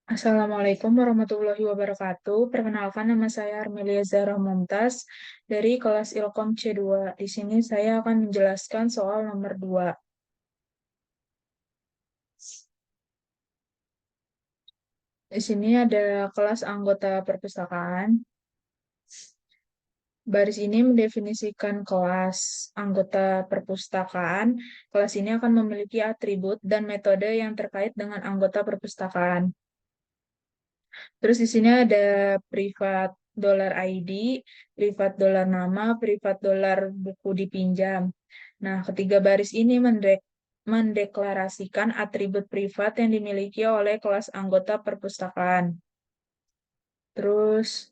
Assalamualaikum warahmatullahi wabarakatuh. Perkenalkan, nama saya Armelia Zahra Mumtaz dari kelas Ilkom C2. Di sini saya akan menjelaskan soal nomor 2. Di sini ada kelas anggota perpustakaan. Baris ini mendefinisikan kelas anggota perpustakaan. Kelas ini akan memiliki atribut dan metode yang terkait dengan anggota perpustakaan. Terus di sini ada privat dollar ID, privat dollar nama, privat dollar buku dipinjam. Nah, ketiga baris ini mendeklarasikan atribut privat yang dimiliki oleh kelas anggota perpustakaan. Terus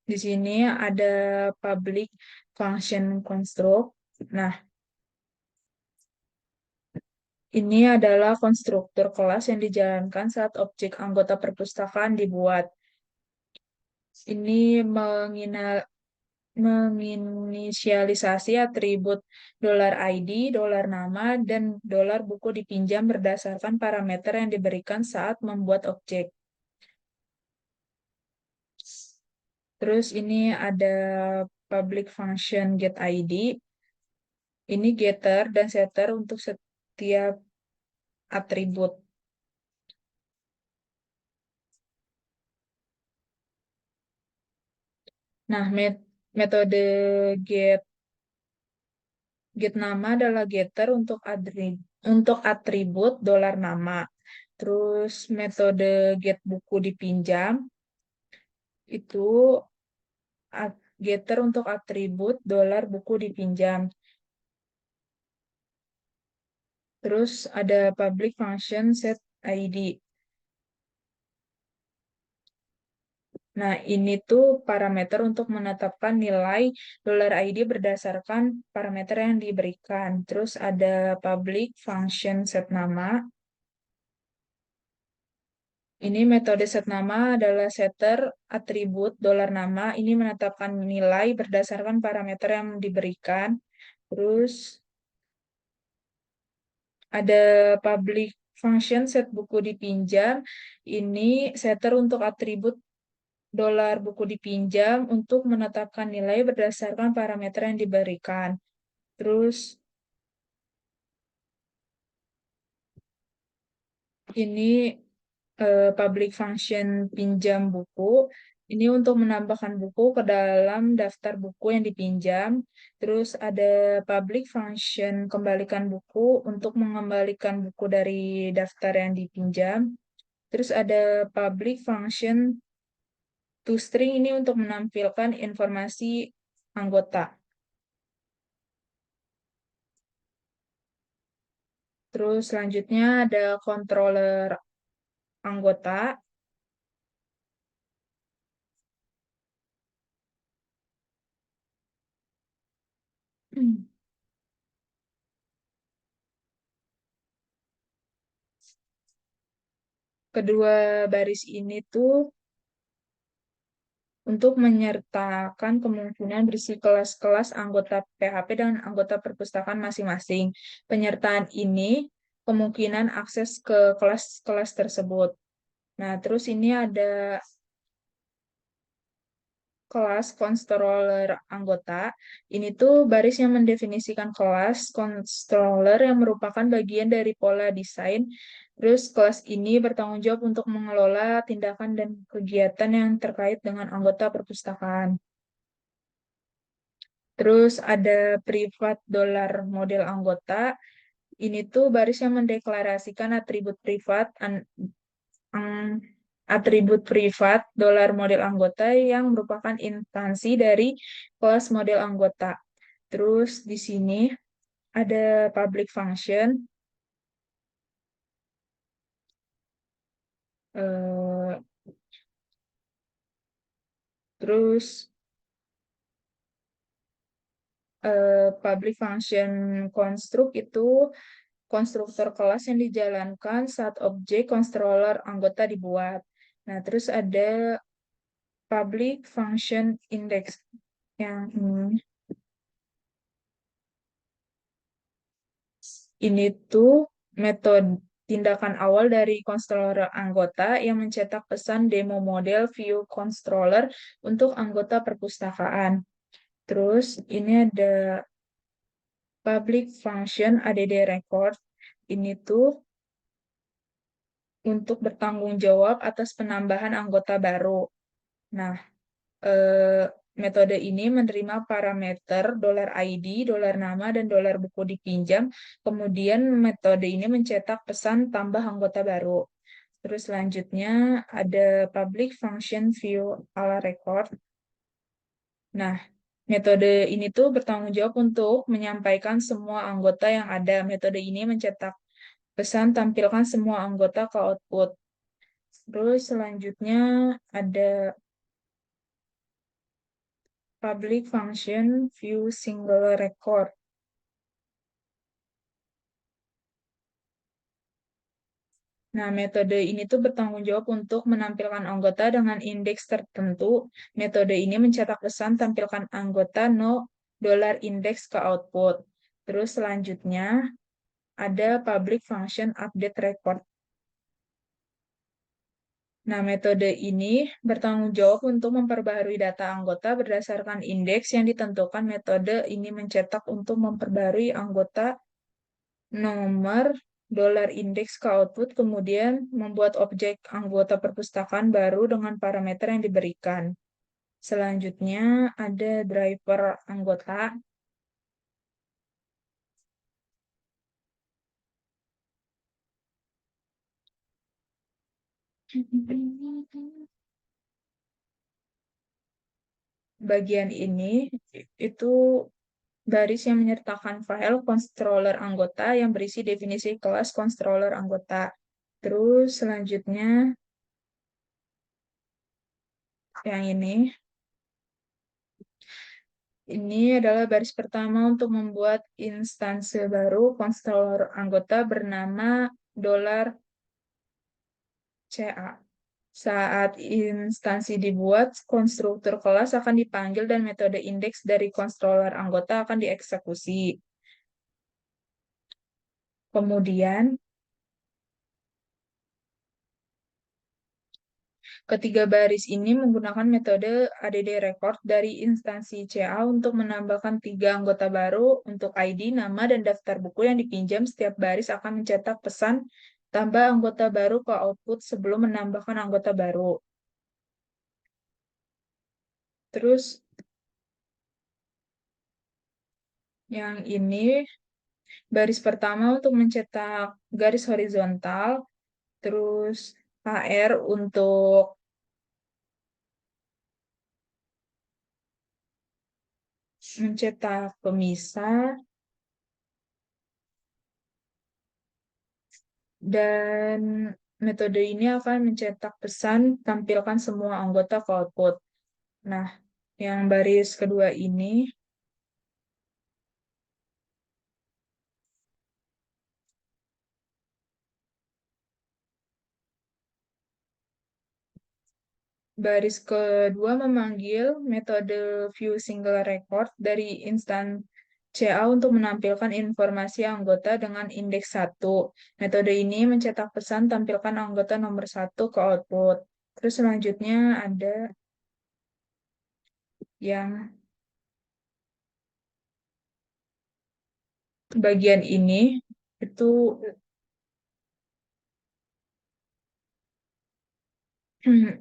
di sini ada public function construct. Nah, ini adalah konstruktur kelas yang dijalankan saat objek anggota perpustakaan dibuat. Ini menginisialisasi atribut dolar ID, dolar nama, dan dolar buku dipinjam berdasarkan parameter yang diberikan saat membuat objek. Terus ini ada public function get ID. Ini getter dan setter untuk setiap atribut. Nah, metode get get nama adalah getter untuk atribut dolar nama. Terus metode get buku dipinjam itu getter untuk atribut dolar buku dipinjam. Terus ada public function set ID. Nah, ini tuh parameter untuk menetapkan nilai dolar ID berdasarkan parameter yang diberikan. Terus ada public function set nama. Ini metode set nama adalah setter atribut dolar nama. Ini menetapkan nilai berdasarkan parameter yang diberikan. Terus ada public function set buku dipinjam. Ini setter untuk atribut dolar buku dipinjam untuk menetapkan nilai berdasarkan parameter yang diberikan. Terus ini public function pinjam buku. Ini untuk menambahkan buku ke dalam daftar buku yang dipinjam. Terus ada public function kembalikan buku untuk mengembalikan buku dari daftar yang dipinjam. Terus ada public function toString ini untuk menampilkan informasi anggota. Terus selanjutnya ada controller anggota. Kedua baris ini tuh untuk menyertakan kemungkinan berisi kelas-kelas anggota PHP dan anggota perpustakaan masing-masing. Penyertaan ini kemungkinan akses ke kelas-kelas tersebut. Nah, terus ini ada kelas controller anggota. Ini tuh baris yang mendefinisikan kelas controller yang merupakan bagian dari pola desain. Terus kelas ini bertanggung jawab untuk mengelola tindakan dan kegiatan yang terkait dengan anggota perpustakaan. Terus ada privat dolar model anggota. Ini tuh baris yang mendeklarasikan ang- atribut privat dolar model anggota yang merupakan instansi dari kelas model anggota. Terus di sini ada public function, eh, terus public function construct itu konstruktor kelas yang dijalankan saat objek controller anggota dibuat. Nah, terus ada public function index yang ini tuh metode tindakan awal dari controller anggota yang mencetak pesan demo model view controller untuk anggota perpustakaan. Terus ini ada public function ADD record. Ini tuh untuk bertanggung jawab atas penambahan anggota baru. Nah, eh, metode ini menerima parameter $ID, dolar nama, dan dolar buku dipinjam. Kemudian metode ini mencetak pesan tambah anggota baru. Terus selanjutnya ada public function view ala record. Nah, metode ini tuh bertanggung jawab untuk menyampaikan semua anggota yang ada. Metode ini mencetak pesan tampilkan semua anggota ke output. Terus selanjutnya ada public function view single record. Nah, metode ini tuh bertanggung jawab untuk menampilkan anggota dengan indeks tertentu. Metode ini mencetak pesan tampilkan anggota no dollar index ke output. Terus selanjutnya ada public function update record. Nah, metode ini bertanggung jawab untuk memperbaharui data anggota berdasarkan indeks yang ditentukan. Metode ini mencetak untuk memperbaharui anggota nomor dolar indeks ke output, kemudian membuat objek anggota perpustakaan baru dengan parameter yang diberikan. Selanjutnya ada driver anggota. Bagian ini itu baris yang menyertakan file controller anggota yang berisi definisi kelas controller anggota. Terus selanjutnya yang ini adalah baris pertama untuk membuat instansi baru controller anggota bernama dolar CA. Saat instansi dibuat, konstruktur kelas akan dipanggil dan metode indeks dari controller anggota akan dieksekusi. Kemudian, ketiga baris ini menggunakan metode ADD record dari instansi CA untuk menambahkan tiga anggota baru untuk ID, nama, dan daftar buku yang dipinjam. Setiap baris akan mencetak pesan tambah anggota baru ke output sebelum menambahkan anggota baru. Terus yang ini baris pertama untuk mencetak garis horizontal, terus HR untuk mencetak pemisah, dan metode ini akan mencetak pesan tampilkan semua anggota ke output. Nah, yang baris kedua ini, baris kedua memanggil metode view single record dari instan CA untuk menampilkan informasi anggota dengan indeks 1. Metode ini mencetak pesan tampilkan anggota nomor 1 ke output. Terus selanjutnya ada yang bagian ini, itu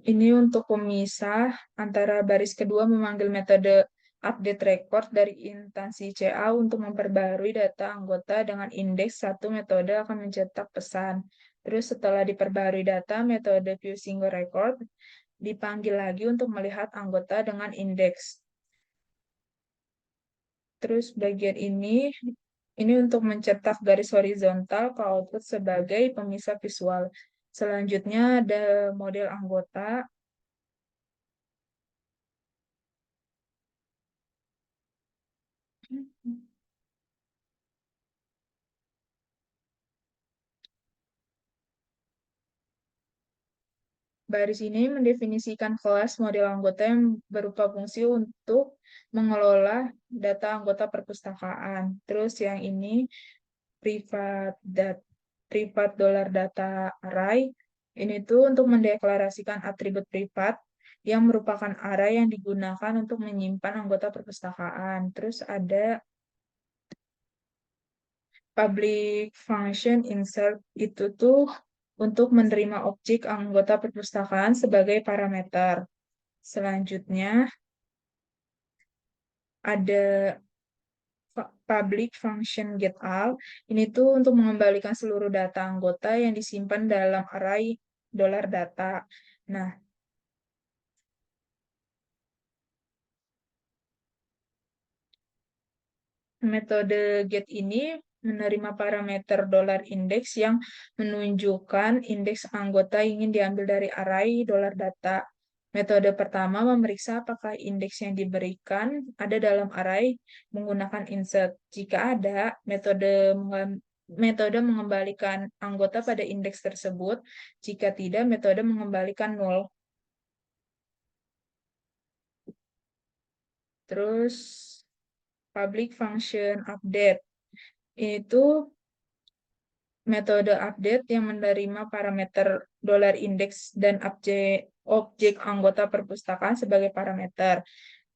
ini untuk pemisah antara baris kedua memanggil metode update record dari instansi CA untuk memperbarui data anggota dengan indeks 1. Metode akan mencetak pesan. Terus setelah diperbarui data, metode view single record dipanggil lagi untuk melihat anggota dengan indeks. Terus bagian ini untuk mencetak garis horizontal ke output sebagai pemisah visual. Selanjutnya ada model anggota. Baris ini mendefinisikan kelas model anggota yang berupa fungsi untuk mengelola data anggota perpustakaan. Terus yang ini private data. privat dollar data array. Ini tuh untuk mendeklarasikan atribut privat yang merupakan array yang digunakan untuk menyimpan anggota perpustakaan. Terus ada public function insert, itu tuh untuk menerima objek anggota perpustakaan sebagai parameter. Selanjutnya ada public function get all. Ini tuh untuk mengembalikan seluruh data anggota yang disimpan dalam array dollar data. Nah, metode get ini menerima parameter dollar index yang menunjukkan indeks anggota yang ingin diambil dari array dollar data. Metode pertama memeriksa apakah indeks yang diberikan ada dalam array menggunakan insert. Jika ada, metode mengembalikan anggota pada indeks tersebut. Jika tidak, metode mengembalikan nol. Terus public function update. Itu metode update yang menerima parameter dollar index dan objek anggota perpustakaan sebagai parameter.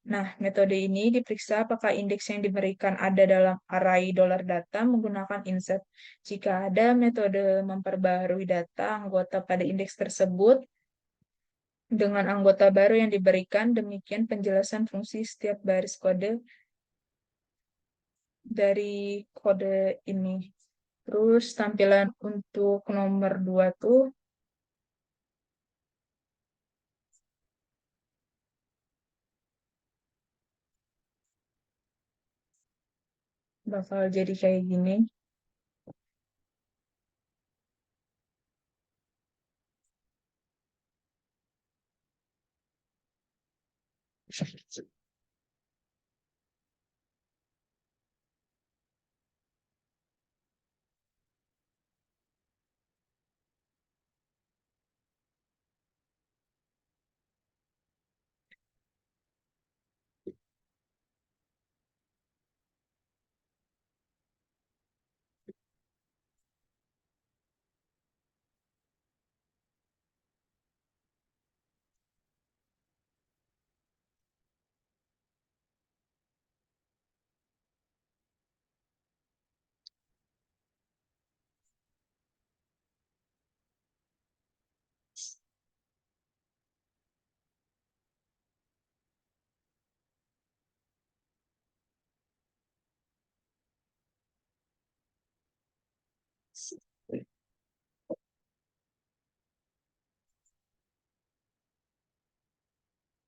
Nah, metode ini diperiksa apakah indeks yang diberikan ada dalam array dollar data menggunakan insert. Jika ada, metode memperbarui data anggota pada indeks tersebut dengan anggota baru yang diberikan. Demikian penjelasan fungsi setiap baris kode dari kode ini. Terus tampilan untuk nomor 2 tuh bakal jadi kayak gini.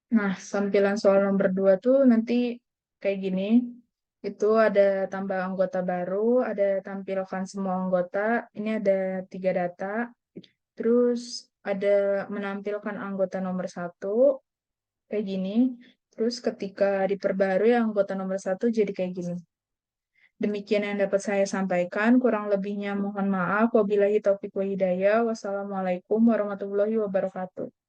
Nah, tampilan soal nomor 2 tuh nanti kayak gini. Itu ada tambah anggota baru, ada tampilkan semua anggota. Ini ada 3 data. Terus ada menampilkan anggota nomor 1, kayak gini. Terus ketika diperbarui anggota nomor 1 jadi kayak gini. Demikian yang dapat saya sampaikan. Kurang lebihnya mohon maaf. Wabillahi taufiq wa hidayah. Wassalamualaikum warahmatullahi wabarakatuh.